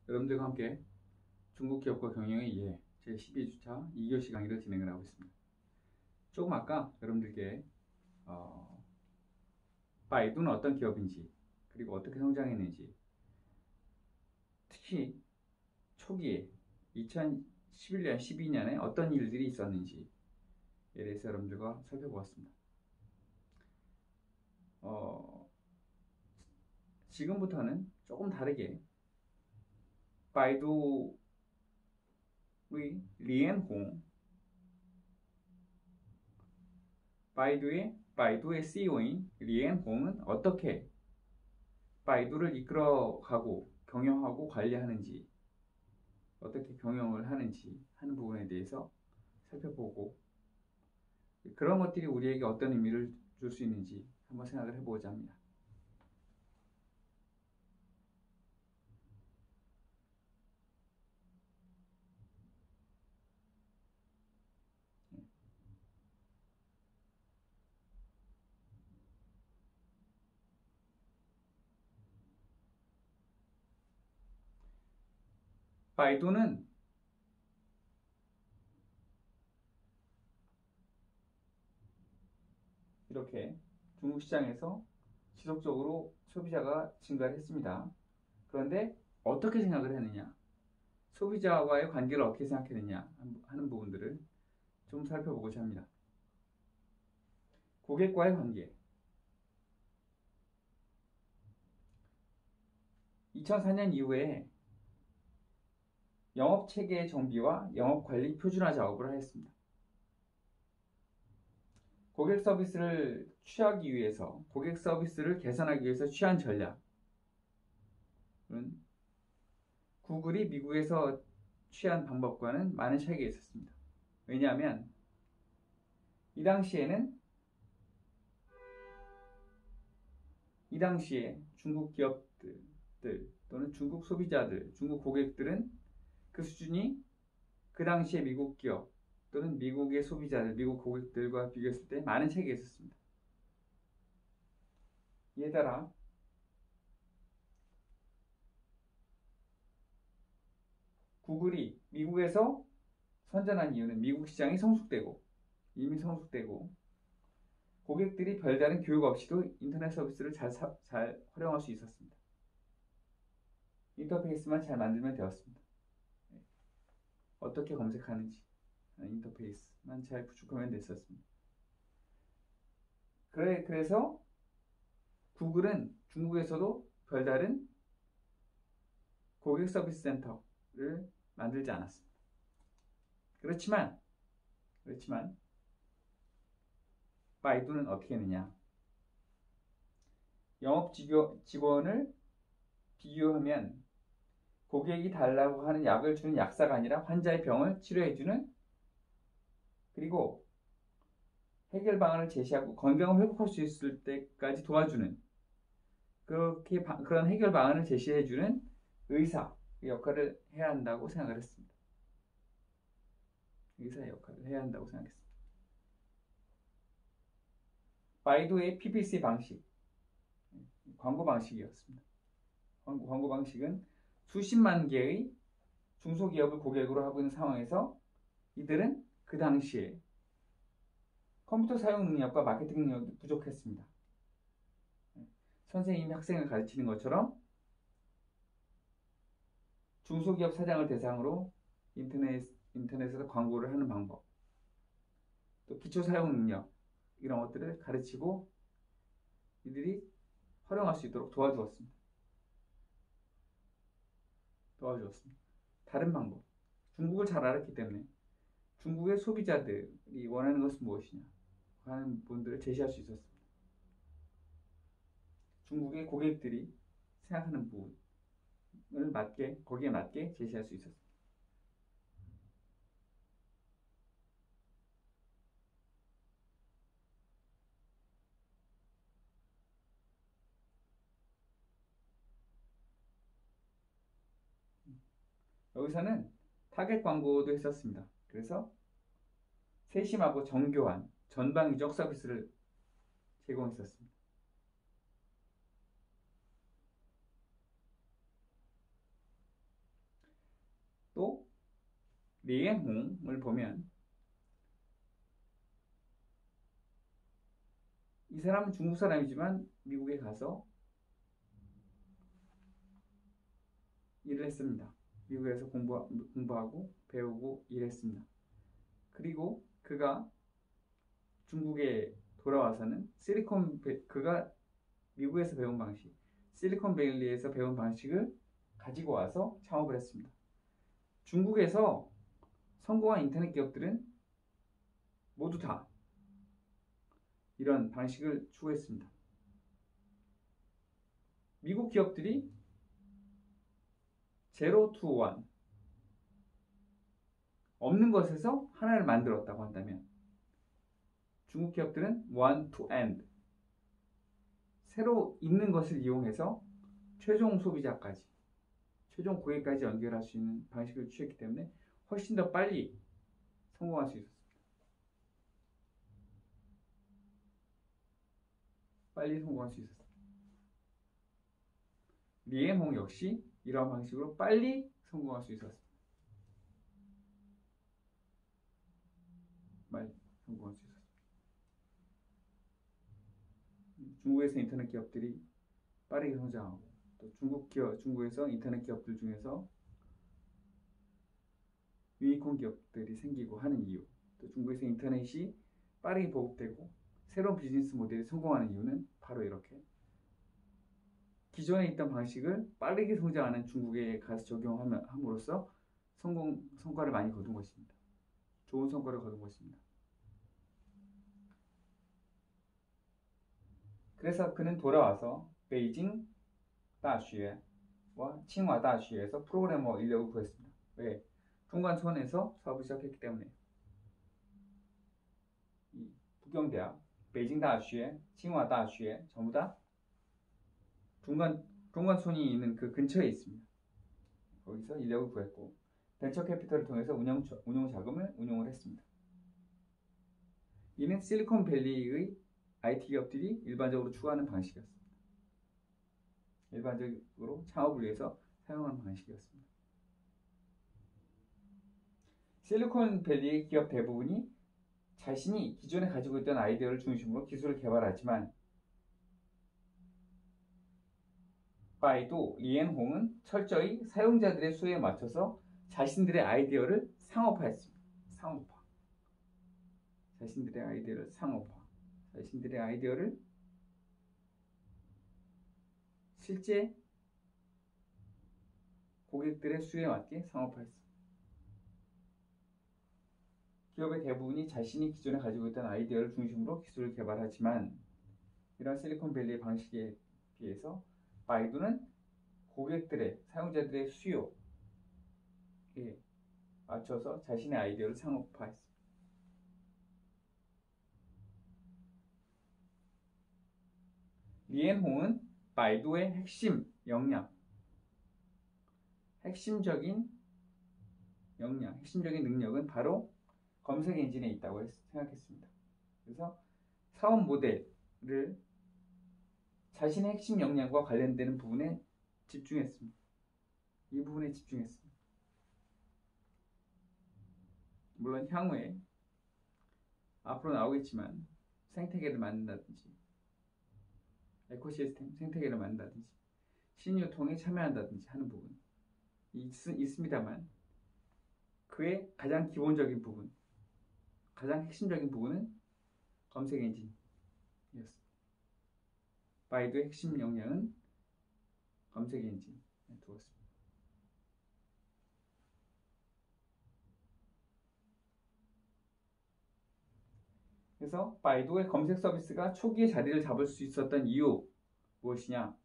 여러분들과 함께 중국 기업과 경영의 이해 제12주차 2교시 강의를 진행을 하고 있습니다. 조금 아까 여러분들께 바이두는 어떤 기업인지 그리고 어떻게 성장했는지 특히 초기에 2011년, 12년에 어떤 일들이 있었는지에 대해서 여러분들과 살펴보았습니다. 지금부터는 조금 다르게 바이두의 리엔홍, 바이두의 CEO인 리엔홍은 어떻게 바이두를 이끌어가고 경영하고 관리하는지, 어떻게 경영을 하는지 하는 부분에 대해서 살펴보고, 그런 것들이 우리에게 어떤 의미를 줄 수 있는지 한번 생각을 해보고자 합니다. 바이두는 이렇게 중국 시장에서 지속적으로 소비자가 증가를 했습니다. 그런데 어떻게 생각을 했느냐, 소비자와의 관계를 어떻게 생각했느냐 하는 부분들을 좀 살펴보고자 합니다. 고객과의 관계. 2004년 이후에 영업체계 정비와 영업관리 표준화 작업을 하였습니다. 고객 서비스를 취하기 위해서, 고객 서비스를 개선하기 위해서 취한 전략은 구글이 미국에서 취한 방법과는 많은 차이가 있었습니다. 왜냐하면 이 당시에 중국 기업들 또는 중국 소비자들, 중국 고객들은 그 수준이 그 당시에 미국 기업 또는 미국의 소비자들, 미국 고객들과 비교했을 때 많은 차이가 있었습니다. 이에 따라 구글이 미국에서 선전한 이유는 미국 시장이 이미 성숙되고 고객들이 별다른 교육 없이도 인터넷 서비스를 잘 활용할 수 있었습니다. 인터페이스만 잘 만들면 되었습니다. 어떻게 검색하는지 인터페이스만 잘 구축하면 됐었습니다. 그래서 구글은 중국에서도 별다른 고객 서비스 센터를 만들지 않았습니다. 그렇지만 바이두는 어떻게 했느냐, 영업 직원을 비교하면 고객이 달라고 하는 약을 주는 약사가 아니라 환자의 병을 치료해주는, 그리고 해결 방안을 제시하고 건강을 회복할 수 있을 때까지 도와주는, 그런 해결 방안을 제시해주는 의사의 역할을 해야 한다고 생각을 했습니다. 의사의 역할을 해야 한다고 생각했습니다. 바이두의 PPC 방식, 광고 방식이었습니다. 광고 방식은 수십만 개의 중소기업을 고객으로 하고 있는 상황에서 이들은 그 당시에 컴퓨터 사용 능력과 마케팅 능력이 부족했습니다. 선생님이 학생을 가르치는 것처럼 중소기업 사장을 대상으로 인터넷에서 광고를 하는 방법, 또 기초 사용 능력, 이런 것들을 가르치고 이들이 활용할 수 있도록 도와주었습니다. 다른 방법, 중국을 잘 알았기 때문에 중국의 소비자들이 원하는 것은 무엇이냐 하는 부분들을 제시할 수 있었습니다. 중국의 고객들이 생각하는 부분을 거기에 맞게 제시할 수 있었습니다. 여기서는 타겟 광고도 했었습니다. 그래서 세심하고 정교한 전방위적 서비스를 제공했었습니다. 리엔홍을 보면 이 사람은 중국 사람이지만 미국에 가서 일을 했습니다. 미국에서 공부하고 배우고 일했습니다. 그리고 그가 중국에 돌아와서는 그가 미국에서 배운 방식, 실리콘밸리에서 배운 방식을 가지고 와서 창업을 했습니다. 중국에서 성공한 인터넷 기업들은 모두 다 이런 방식을 추구했습니다. 미국 기업들이 제로 투 원, 없는 것에서 하나를 만들었다고 한다면 중국 기업들은 one to end, 새로 있는 것을 이용해서 최종 소비자까지, 최종 고객까지 연결할 수 있는 방식을 취했기 때문에 훨씬 더 빨리 성공할 수 있었습니다. 빨리 성공할 수 있었습니다. 리엔홍 역시 이러한 방식으로 빨리 성공할 수 있었습니다. 빨리 성공할 수 있었습니다. 중국에서 인터넷 기업들이 빠르게 성장하고 또 중국에서 인터넷 기업들 중에서 유니콘 기업들이 생기고 하는 이유, 또 중국에서 인터넷이 빠르게 보급되고 새로운 비즈니스 모델이 성공하는 이유는 바로 이렇게 기존에 있던 방식을 빠르게 성장하는 중국에 가서 적용함으로써 성과를 많이 거둔 것입니다. 좋은 성과를 거둔 것입니다. 그래서 그는 돌아와서 베이징 다시와 칭화 다시에서 프로그래머 인력을 구했습니다. 왜? 중관촌에서 사업을 시작했기 때문에. 이 부경대학, 베이징 다시에, 칭화 다시에 전부 다 중관촌이 있는 그 근처에 있습니다. 거기서 인력을 구했고 벤처 캐피털을 통해서 운용 자금을 운용을 했습니다. 이는 실리콘밸리의 IT 기업들이 일반적으로 추구하는 방식이었습니다. 일반적으로 창업을 위해서 사용하는 방식이었습니다. 실리콘밸리 기업 대부분이 자신이 기존에 가지고 있던 아이디어를 중심으로 기술을 개발하지만 바이두, 리엔홍은 철저히 사용자들의 수요에 맞춰서 자신들의 아이디어를 상업화했습니다. 자신들의 아이디어를 자신들의 아이디어를 실제 고객들의 수요에 맞게 상업화했습니다. 기업의 대부분이 자신이 기존에 가지고 있던 아이디어를 중심으로 기술을 개발하지만 이런 실리콘밸리의 방식에 비해서 바이두는 사용자들의 수요에 맞춰서 자신의 아이디어를 상업화했습니다. 리엔홍은 바이두의 핵심적인 능력은 바로 검색 엔진에 있다고 생각했습니다. 그래서 사업 모델을 자신의 핵심 역량과 관련되는 부분에 집중했습니다. 이 부분에 집중했습니다. 물론 향후에 앞으로 나오겠지만 생태계를 만든다든지 에코시스템 생태계를 만든다든지 신유통에 참여한다든지 하는 부분이 있습니다만 그의 가장 기본적인 부분, 가장 핵심적인 부분은 검색 엔진이었습니다. 바이두의 핵심 역량은 검색 엔진에 두었습니다. 그래서 바이두의 검색 서비스가 초기에 자리를 잡을 수 있었던 이유 무엇이냐?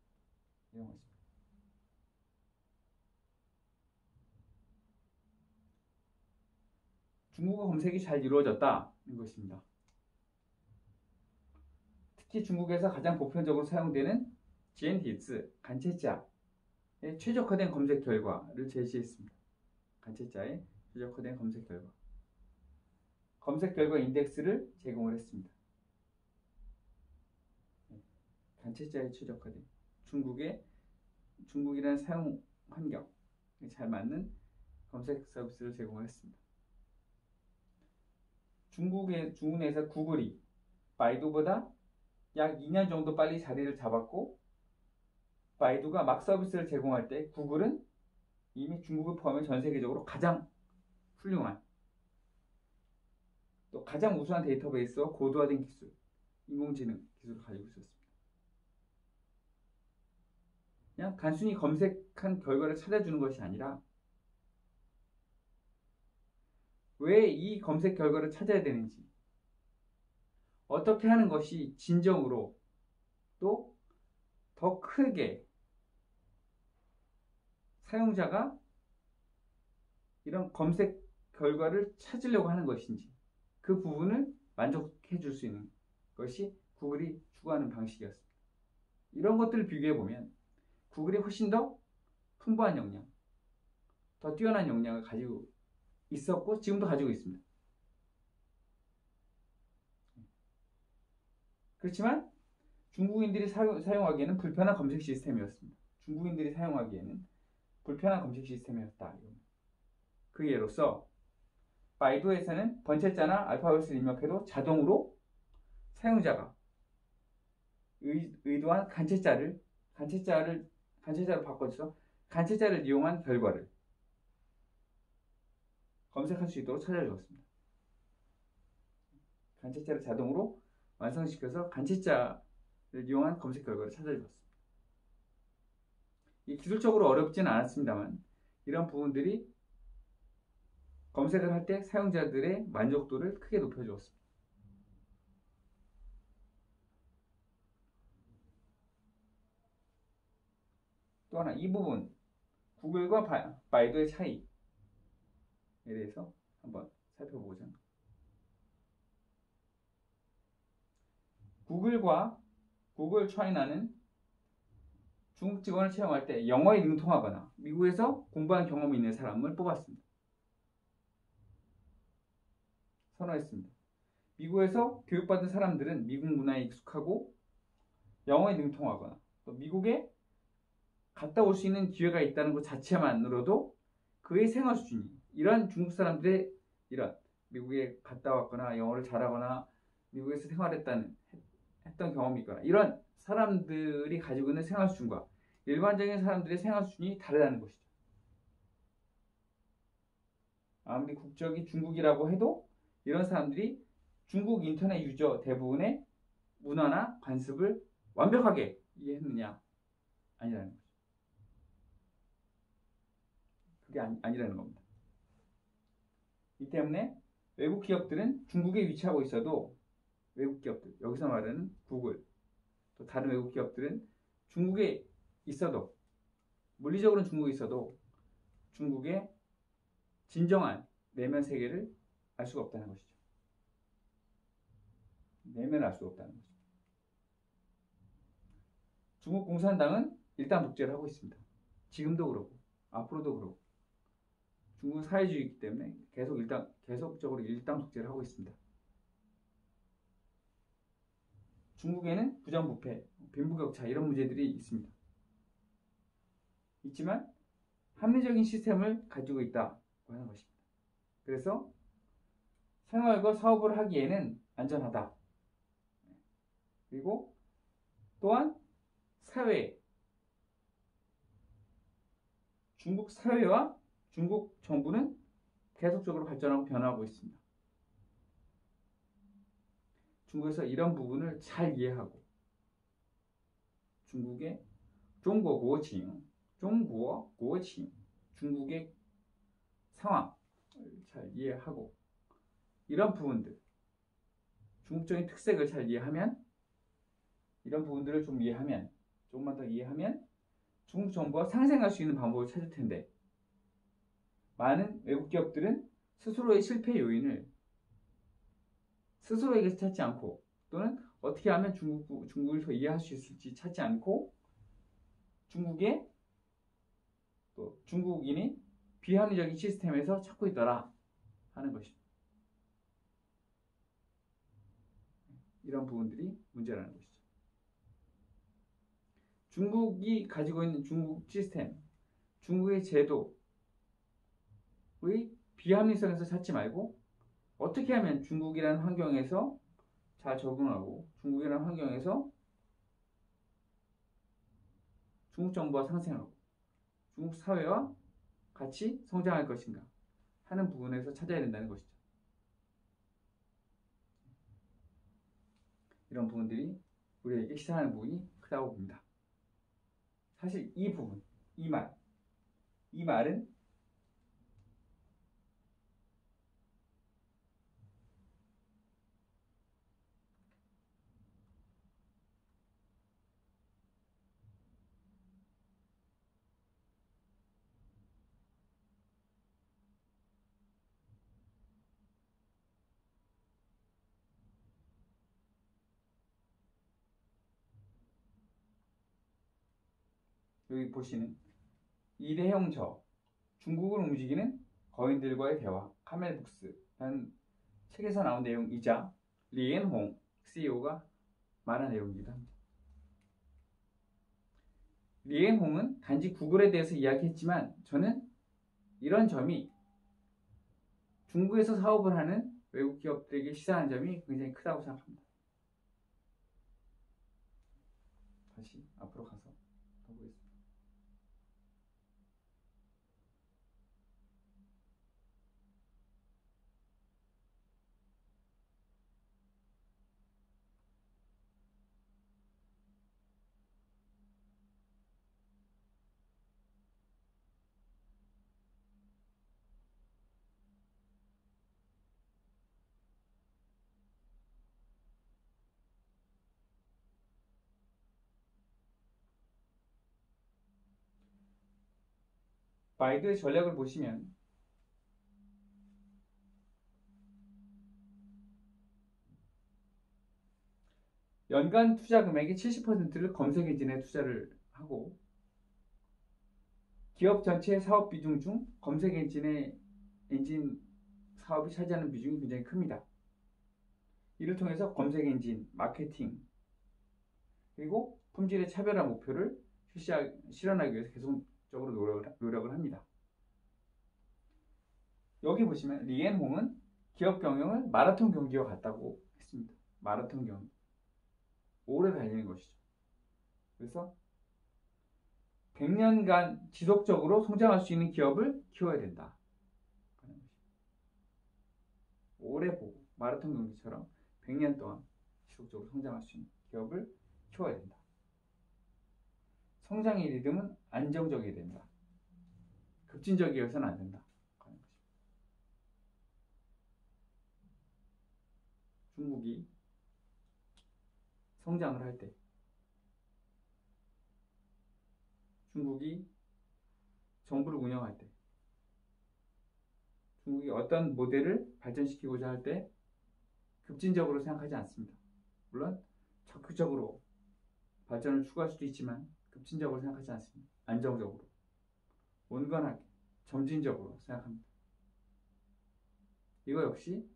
이런 것입니다. 중국어 검색이 잘 이루어졌다는 것입니다. 특히 중국에서 가장 보편적으로 사용되는 지엔티즈, 간체자의 최적화된 검색 결과를 제시했습니다. 간체자의 최적화된 검색 결과. 검색 결과 인덱스를 제공을 했습니다. 간체자에 최적화된 중국이라는 사용 환경에 잘 맞는 검색 서비스를 제공을 했습니다. 중국 내에서 구글이 바이두보다 약 2년 정도 빨리 자리를 잡았고, 바이두가 막 서비스를 제공할 때 구글은 이미 중국을 포함해 전 세계적으로 가장 훌륭한, 또 가장 우수한 데이터베이스와 고도화된 기술, 인공지능 기술을 가지고 있었습니다. 그냥 단순히 검색한 결과를 찾아주는 것이 아니라 왜 이 검색 결과를 찾아야 되는지, 어떻게 하는 것이 진정으로 또 더 크게 사용자가 이런 검색 결과를 찾으려고 하는 것인지, 그 부분을 만족해 줄 수 있는 것이 구글이 추구하는 방식이었습니다. 이런 것들을 비교해 보면 구글이 훨씬 더 풍부한 역량, 더 뛰어난 역량을 가지고 있었고 지금도 가지고 있습니다. 그렇지만 중국인들이 사용하기에는 불편한 검색 시스템이었습니다. 중국인들이 사용하기에는 불편한 검색 시스템이었다. 그 예로서 바이두에서는 번째자나 알파벳을 입력해도 자동으로 사용자가 의도한 간체자를 바꿔서 간체자를 이용한 결과를 검색할 수 있도록 찾아주었습니다. 간체자를 자동으로 완성시켜서 간체자를 이용한 검색 결과를 찾아주었습니다. 이 기술적으로 어렵지는 않았습니다만 이런 부분들이 검색을 할 때 사용자들의 만족도를 크게 높여주었습니다. 또 하나, 이 부분 구글과 바이두의 차이에 대해서 한번 살펴보고자 합니다. 구글 차이나는 중국 직원을 채용할 때 영어에 능통하거나 미국에서 공부한 경험이 있는 사람을 뽑았습니다. 선호했습니다. 미국에서 교육받은 사람들은 미국 문화에 익숙하고 영어에 능통하거나 또 미국에 갔다 올 수 있는 기회가 있다는 것 자체만으로도 그의 생활 수준이, 이런 중국 사람들의 이런 미국에 갔다 왔거나 영어를 잘하거나 미국에서 생활했던 경험이 있거나 이런 사람들이 가지고 있는 생활 수준과 일반적인 사람들의 생활 수준이 다르다는 것이죠. 아무리 국적이 중국이라고 해도 이런 사람들이 중국 인터넷 유저 대부분의 문화나 관습을 완벽하게 이해했느냐? 아니라는 거죠. 그게 아니라는 겁니다. 이 때문에 외국 기업들은 중국에 위치하고 있어도, 외국 기업들, 여기서 말하는 구글, 또 다른 외국 기업들은 중국에 있어도, 물리적으로는 중국에 있어도 중국의 진정한 내면 세계를 알 수가 없다는 것이죠. 내면을 알 수가 없다는 것이죠. 중국 공산당은 일당 독재를 하고 있습니다. 지금도 그렇고 앞으로도 그렇고 중국은 사회주의이기 때문에 계속적으로 일당 독재를 하고 있습니다. 중국에는 부정부패, 빈부격차 이런 문제들이 있습니다. 있지만 합리적인 시스템을 가지고 있다고 하는 것입니다. 그래서 생활과 사업을 하기에는 안전하다. 그리고 또한 중국 사회와 중국 정부는 계속적으로 발전하고 변화하고 있습니다. 중국에서 이런 부분을 잘 이해하고 중국의 중국의 상황을 잘 이해하고 이런 부분들, 중국적인 특색을 잘 이해하면, 이런 부분들을 조금만 더 이해하면 중국 정부가 상생할 수 있는 방법을 찾을 텐데, 많은 외국 기업들은 스스로의 실패 요인을 스스로에게 찾지 않고, 또는 어떻게 하면 중국을 더 이해할 수 있을지 찾지 않고 중국인이 비합리적인 시스템에서 찾고 있더라 하는 것입니다. 이런 부분들이 문제라는 것이죠. 중국이 가지고 있는 중국 시스템, 중국의 제도의 비합리성에서 찾지 말고 어떻게 하면 중국이라는 환경에서 잘 적응하고 중국이라는 환경에서 중국 정부와 상생하고 중국 사회와 같이 성장할 것인가 하는 부분에서 찾아야 된다는 것이죠. 이런 부분들이 우리에게 시사하는 부분이 크다고 봅니다. 사실 이 부분, 이 말은 여기 보시는 일회용 저 중국을 움직이는 거인들과의 대화 카멜북스라는 책에서 나온 내용이자 리엔홍 CEO가 말한 내용이기도 합니다. 리엔홍은 단지 구글에 대해서 이야기했지만 저는 이런 점이 중국에서 사업을 하는 외국 기업들에게 시사하는 점이 굉장히 크다고 생각합니다. 다시 앞으로 가서 보겠습니다. 바이두의 전략을 보시면 연간 투자 금액의 70%를 검색 엔진에 투자를 하고 기업 전체 사업 비중 중 검색 엔진 사업이 차지하는 비중이 굉장히 큽니다. 이를 통해서 검색 엔진, 마케팅, 그리고 품질의 차별화 목표를 실현하기 위해서 계속적으로 노력을 합니다. 여기 보시면 리엔홍은 기업 경영을 마라톤 경기와 같다고 했습니다. 마라톤 경기. 오래 달리는 것이죠. 그래서 100년간 지속적으로 성장할 수 있는 기업을 키워야 된다. 오래 보고 마라톤 경기처럼 100년 동안 지속적으로 성장할 수 있는 기업을 키워야 된다. 성장의 리듬은 안정적이어야 된다. 급진적이어서는 안 된다. 중국이 성장을 할 때, 중국이 정부를 운영할 때, 중국이 어떤 모델을 발전시키고자 할 때 급진적으로 생각하지 않습니다. 물론 적극적으로 발전을 추구할 수도 있지만 급진적으로 생각하지 않습니다. 안정적으로, 온건하게, 점진적으로 생각합니다. 이거 역시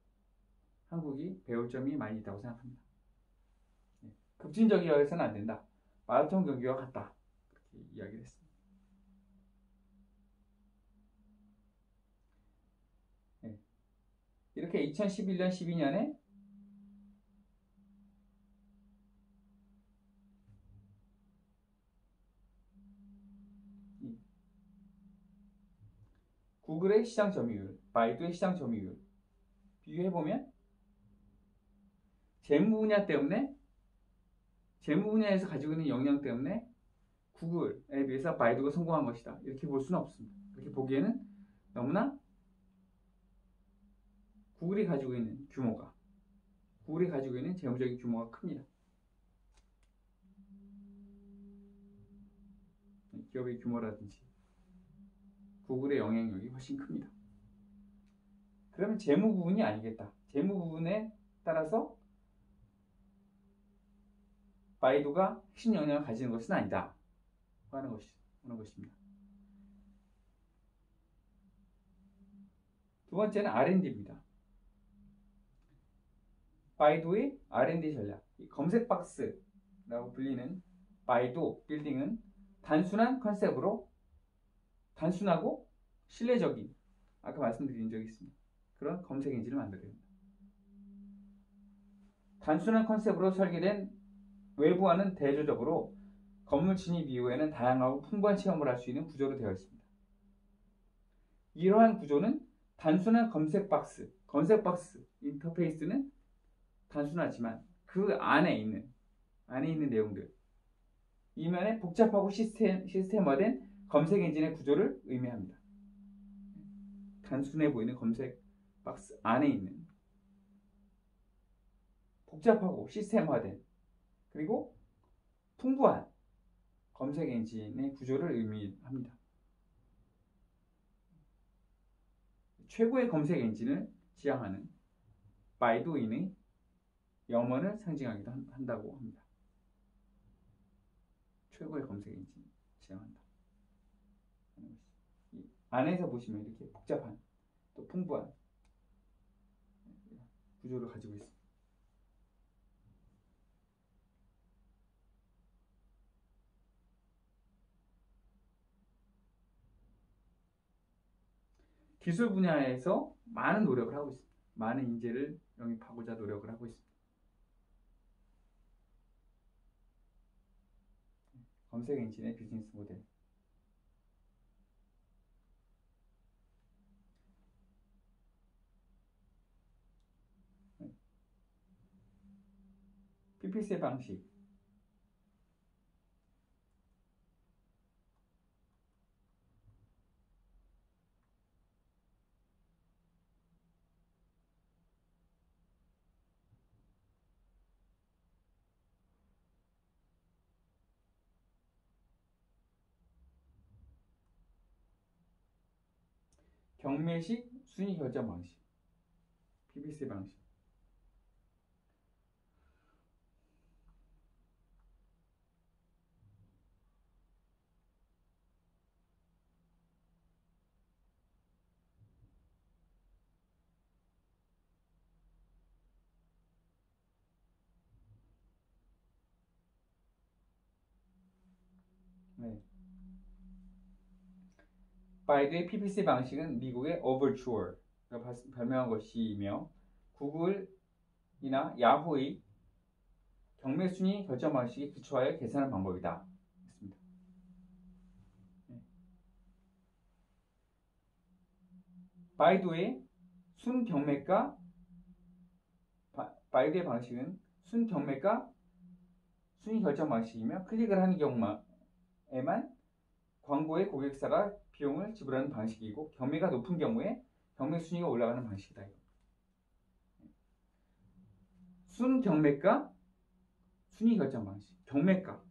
한국이 배울 점이 많이 있다고 생각합니다. 급진적이어서는 안 된다. 마라톤 경기와 같다. 그렇게 이야기를 했습니다. 네. 이렇게 2011년, 12년에 구글의 시장 점유율, 바이두의 시장 점유율 비교해보면 재무 분야에서 가지고 있는 역량 때문에 구글에 비해서 바이두가 성공한 것이다. 이렇게 볼 수는 없습니다. 이렇게 보기에는 너무나 구글이 가지고 있는 재무적인 규모가 큽니다. 기업의 규모라든지 구글의 영향력이 훨씬 큽니다. 그러면 재무 부분이 아니겠다. 재무 부분에 따라서 바이두가 핵심 영향을 가지는 것은 아니다 하는 것입니다. 두 번째는 R&D입니다. 바이두의 R&D 전략, 검색 박스라고 불리는 바이두 빌딩은 단순한 컨셉으로 단순하고 신뢰적인, 아까 말씀드린 적이 있습니다. 그런 검색 엔진을 만들어야 합니다. 단순한 컨셉으로 설계된 외부와는 대조적으로 건물 진입 이후에는 다양하고 풍부한 체험을 할 수 있는 구조로 되어 있습니다. 이러한 구조는 단순한 검색 박스 인터페이스는 단순하지만 그 안에 있는 내용들, 이면에 복잡하고 시스템화된 검색 엔진의 구조를 의미합니다. 단순해 보이는 검색 박스 안에 있는 복잡하고 시스템화된 그리고 풍부한 검색 엔진의 구조를 의미합니다. 최고의 검색 엔진을 지향하는 바이두인의 염원을 상징하기도 한다고 합니다. 최고의 검색 엔진 지향한다. 이 안에서 보시면 이렇게 복잡한 또 풍부한 구조를 가지고 있습니다. 기술 분야에서 많은 노력을 하고 있습니다. 많은 인재를 영입하고자 노력을 하고 있습니다. 검색 엔진의 비즈니스 모델. PPC 방식. 경매식 순위 결정 방식. PPC 방식. 네. 바이두의 PPC 방식은 미국의 어버추어가 발명한 것이며 구글이나 야후의 경매 순위 결정 방식에 기초하여 계산하는 방법이다. 했습니다. 네. 바이두의 순경매가 바이두의 방식은 순경매가 순위 결정 방식이며 클릭을 하는 경우에만 광고의 고객사가 비용을 지불하는 방식이고 경매가 높은 경우에 경매 순위가 올라가는 방식이다. 순경매가 순위 결정 방식, 경매가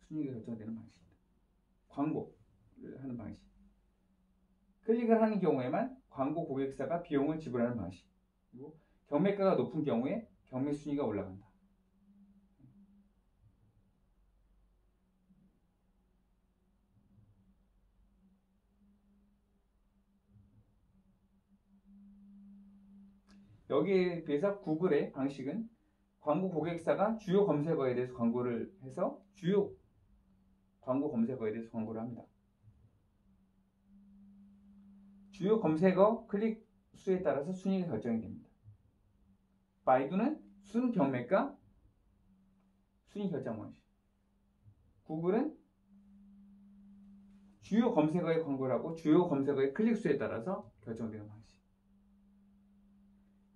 순위가 결정되는 방식이다. 광고를 하는 방식. 클릭을 하는 경우에만 광고 고객사가 비용을 지불하는 방식. 그리고 경매가가 높은 경우에 경매 순위가 올라간다. 여기에 비해서 구글의 방식은 광고 고객사가 주요 검색어에 대해서 광고를 해서 주요 광고 검색어에 대해서 광고를 합니다. 주요 검색어 클릭 수에 따라서 순위가 결정이 됩니다. 바이두는 순경매가 순위 결정 방식. 구글은 주요 검색어에 광고를 하고 주요 검색어의 클릭 수에 따라서 결정되는 방식.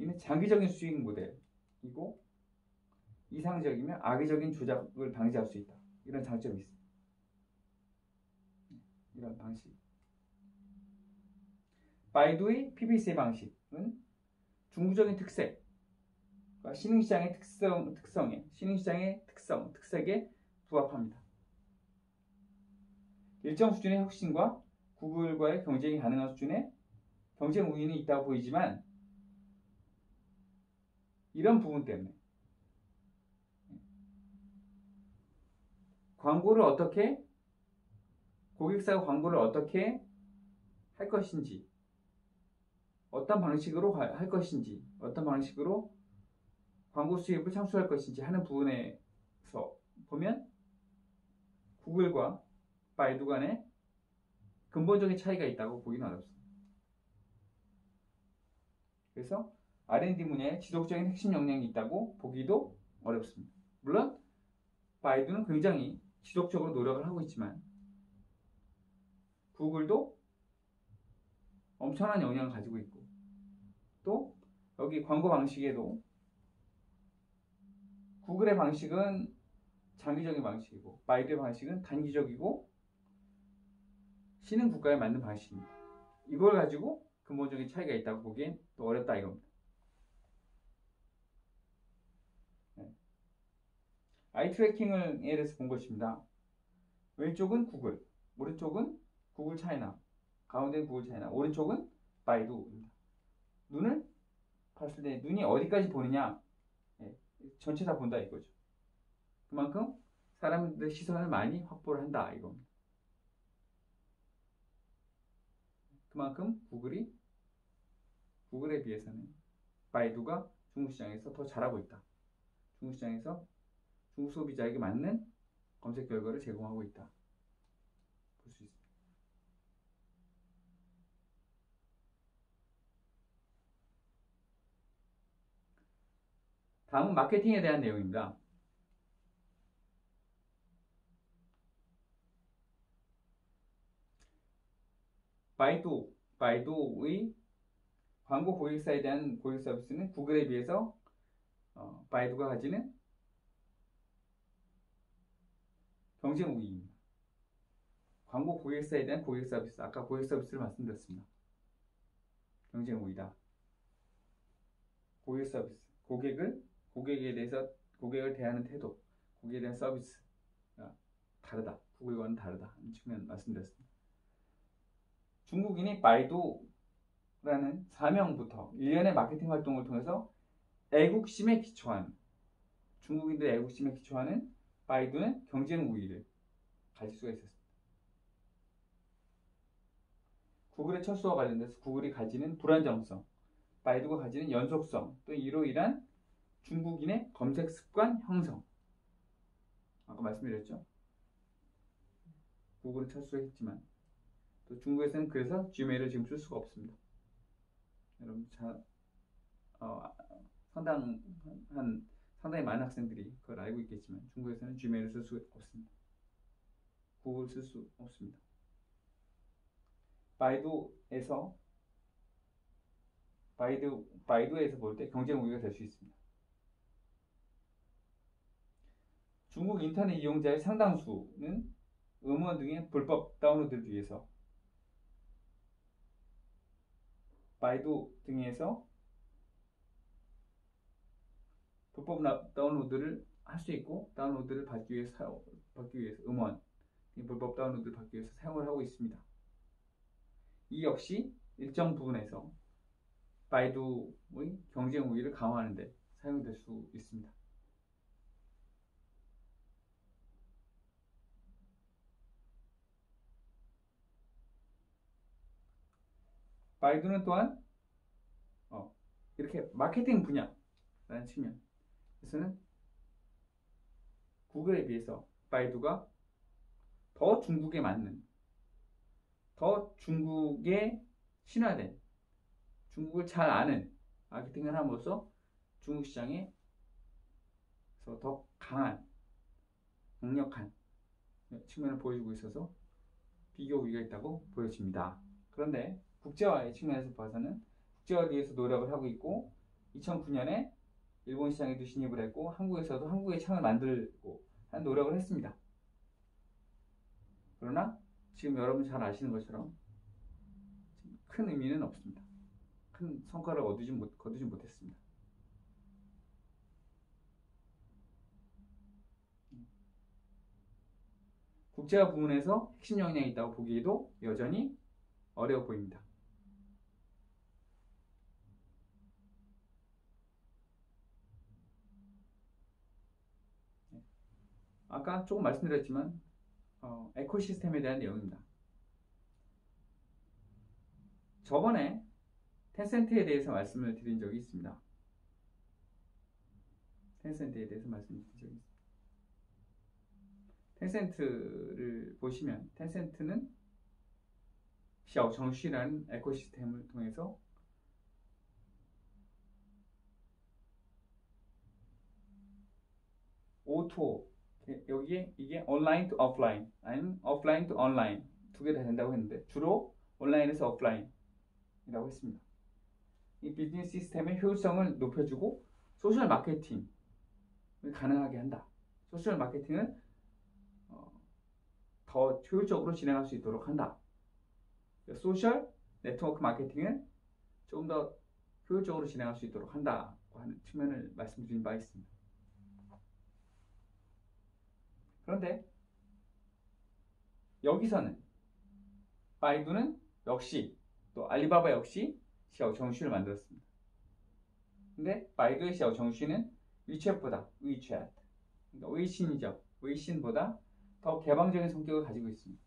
이는 장기적인 수익 모델이고 이상적이면 악의적인 조작을 방지할 수 있다. 이런 장점이 있습니다. 이런 방식. 바이두의 PPC 방식은 중부적인 특색과 신흥시장의 특색에 부합합니다. 일정 수준의 혁신과 구글과의 경쟁이 가능한 수준의 경쟁 우위는 있다고 보이지만 이런 부분 때문에 고객사가 광고를 어떻게 할 것인지, 어떤 방식으로 할 것인지, 어떤 방식으로 광고 수입을 창출할 것인지 하는 부분에서 보면 구글과 바이두 간에 근본적인 차이가 있다고 보기는 어렵습니다. 그래서 R&D 분야에 지속적인 핵심 역량이 있다고 보기도 어렵습니다. 물론 바이두는 굉장히 지속적으로 노력을 하고 있지만 구글도 엄청난 영향을 가지고 있고 또 여기 광고 방식에도 구글의 방식은 장기적인 방식이고 바이두의 방식은 단기적이고 신흥 국가에 맞는 방식입니다. 이걸 가지고 근본적인 차이가 있다고 보기엔 또 어렵다 이겁니다. 아이 트래킹을 예를 본 것입니다. 왼쪽은 구글, 오른쪽은 구글 차이나, 가운데는 구글 차이나, 오른쪽은 바이두입니다. 눈을 봤을 때 눈이 어디까지 보느냐, 전체 다 본다 이거죠. 그만큼 사람들의 시선을 많이 확보를 한다 이겁니다. 그만큼 구글에 비해서는 바이두가 중국 시장에서 더 잘하고 있다. 중국 시장에서 중국 소비자에게 맞는 검색 결과를 제공하고 있다. 볼 수 있습니다. 다음은 마케팅에 대한 내용입니다. 바이두의 광고 고객사에 대한 고객 서비스는 구글에 비해서 바이두가 가지는 경쟁 우위입니다. 광고 고객사에 대한 고객 서비스, 아까 고객 서비스를 말씀드렸습니다. 경쟁 우위다. 고객 서비스, 고객을 대하는 태도, 고객에 대한 서비스가 다르다. 구글과는 다르다. 하는 측면 말씀드렸습니다. 중국인이 바이두라는 사명부터 일련의 마케팅 활동을 통해서 애국심에 기초한 중국인들의 애국심에 기초하는 바이두는 경쟁 우위를 가질 수가 있었습니다. 구글의 철수와 관련돼서 구글이 가지는 불안정성, 바이두가 가지는 연속성, 또 이로 인한 중국인의 검색 습관 형성. 아까 말씀드렸죠. 구글은 철수했지만 또 중국에서는 그래서 지메일을 지금 쓸 수가 없습니다. 여러분 상당히 많은 학생들이 그걸 알고 있겠지만 중국에서는 지메일을 쓸 수 없습니다. 구글 쓸 수 없습니다. 바이두에서 볼 때 경쟁 우위가 될 수 있습니다. 중국 인터넷 이용자의 상당수는 음원 등의 불법 다운로드를 위해서 바이두 등에서 불법 다운로드를 할 수 있고 다운로드를 받기 위해서 음원 불법 다운로드를 받기 위해서 사용을 하고 있습니다. 이 역시 일정 부분에서 바이두의 경쟁 우위를 강화하는 데 사용될 수 있습니다. 바이두는 또한 이렇게 마케팅 분야라는 측면에서는 구글에 비해서 바이두가 더 중국에 맞는, 더 중국에 친화된, 중국을 잘 아는 마케팅을 함으로써 중국 시장에서 더 강한, 강력한 측면을 보여주고 있어서 비교 우위가 있다고 보여집니다. 그런데 국제화의 측면에서 봐서는 국제화를 위해서 노력을 하고 있고 2009년에 일본 시장에도 진입을 했고 한국에서도 한국의 창을 만들고 한 노력을 했습니다. 그러나 지금 여러분 잘 아시는 것처럼 큰 의미는 없습니다. 큰 성과를 거두지 못했습니다. 국제화 부문에서 핵심 역량이 있다고 보기에도 여전히 어려워 보입니다. 아까 조금 말씀드렸지만 에코시스템에 대한 내용입니다. 저번에 텐센트에 대해서 말씀을 드린 적이 있습니다. 텐센트를 보시면 텐센트는 샤오정시라는 에코시스템을 통해서 O2O 여기에 이게 온라인 to 오프라인 아니면 오프라인 to 온라인 두 개 다 된다고 했는데 주로 온라인에서 오프라인이라고 했습니다. 이 비즈니스 시스템의 효율성을 높여주고 소셜 마케팅을 가능하게 한다. 소셜 마케팅을 더 효율적으로 진행할 수 있도록 한다. 소셜 네트워크 마케팅을 조금 더 효율적으로 진행할 수 있도록 한다고 하는 측면을 말씀드린 바 있습니다. 그런데 여기서는 바이두는 역시 또 알리바바 역시 샤오 정슈를 만들었습니다. 근데 바이두의 샤오 정슈는 위챗보다 위챗, 그러니까 웨이신이죠. 웨이신보다 더 개방적인 성격을 가지고 있습니다.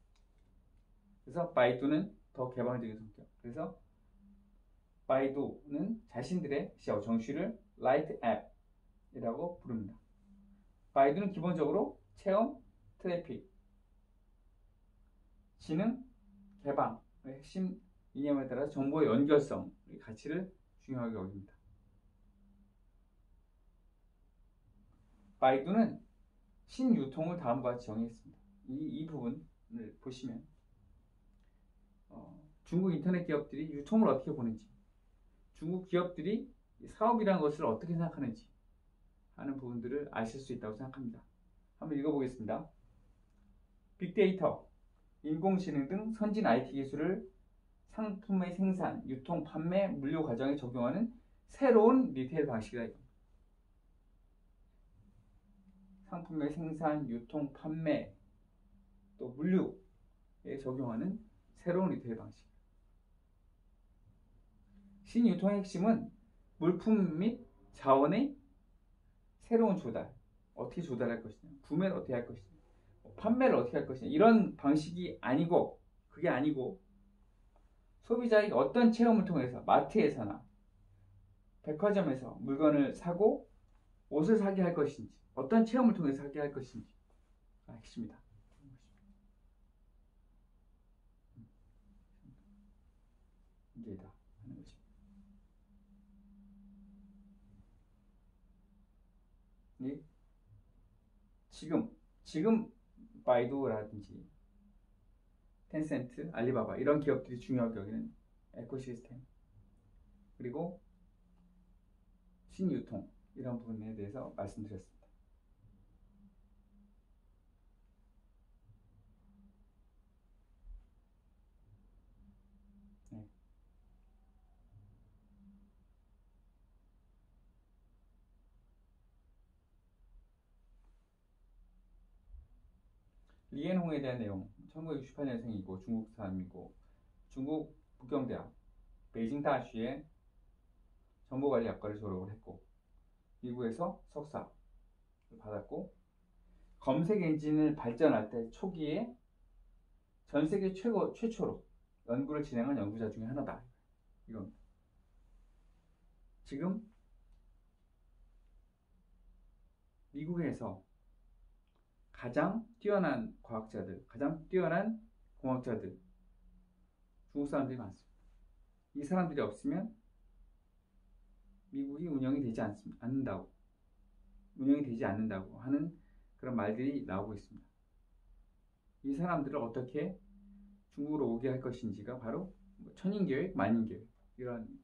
그래서 바이두는 더 개방적인 성격. 그래서 바이두는 자신들의 샤오 정슈를 라이트 앱이라고 부릅니다. 바이두는 기본적으로 체험, 트래픽, 지능, 개방의 핵심 이념에 따라 정보의 연결성, 가치를 중요하게 여깁니다. 바이두는 신유통을 다음과 같이 정의했습니다. 이 부분을 보시면 중국 인터넷 기업들이 유통을 어떻게 보는지, 중국 기업들이 사업이라는 것을 어떻게 생각하는지 하는 부분들을 아실 수 있다고 생각합니다. 한번 읽어보겠습니다. 빅데이터, 인공지능 등 선진 IT 기술을 상품의 생산, 유통, 판매, 물류 과정에 적용하는 새로운 리테일 방식이다. 상품의 생산, 유통, 판매, 또 물류에 적용하는 새로운 리테일 방식. 신유통의 핵심은 물품 및 자원의 새로운 조달, 어떻게 조달할 것이냐, 구매를 어떻게 할 것이냐, 판매를 어떻게 할 것이냐, 이런 방식이 아니고, 그게 아니고 소비자의 어떤 체험을 통해서 마트에서나 백화점에서 물건을 사고 옷을 사게 할 것인지, 어떤 체험을 통해서 사게 할 것인지 핵심이다. 이게다 하는 것입니다. 예? 지금 바이두라든지 텐센트, 알리바바 이런 기업들이 중요하게 여기는 에코시스템, 그리고 신유통 이런 부분에 대해서 말씀드렸습니다. 네. 리엔홍에 대한 내용, 1968년생이고 중국 사람이고 중국 북경대학 베이징 다시의 정보관리학과를 졸업을 했고 미국에서 석사를 받았고 검색 엔진을 발전할 때 초기에 전 세계 최초로 연구를 진행한 연구자 중에 하나다. 이겁니다. 지금 미국에서 가장 뛰어난 과학자들, 가장 뛰어난 공학자들, 중국 사람들이 많습니다. 이 사람들이 없으면 미국이 운영이 되지 않는다고 하는 그런 말들이 나오고 있습니다. 이 사람들을 어떻게 중국으로 오게 할 것인지가 바로 천인계획, 만인계획 이런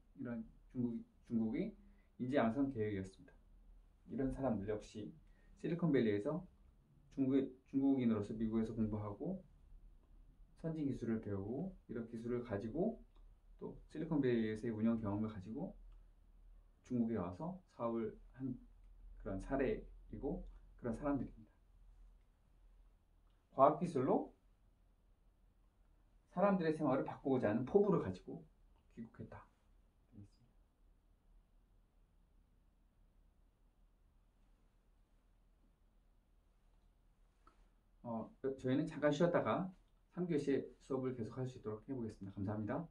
중국의 인재양성 계획이었습니다. 이런 사람들 역시 실리콘밸리에서 중국인으로서 미국에서 공부하고 선진 기술을 배우고 이런 기술을 가지고 또 실리콘밸리에서의 운영 경험을 가지고 중국에 와서 사업을 한 그런 사례이고 그런 사람들입니다. 과학기술로 사람들의 생활을 바꾸고자 하는 포부를 가지고 귀국했다. 저희는 잠깐 쉬었다가 3교시 수업을 계속할 수 있도록 해보겠습니다. 감사합니다.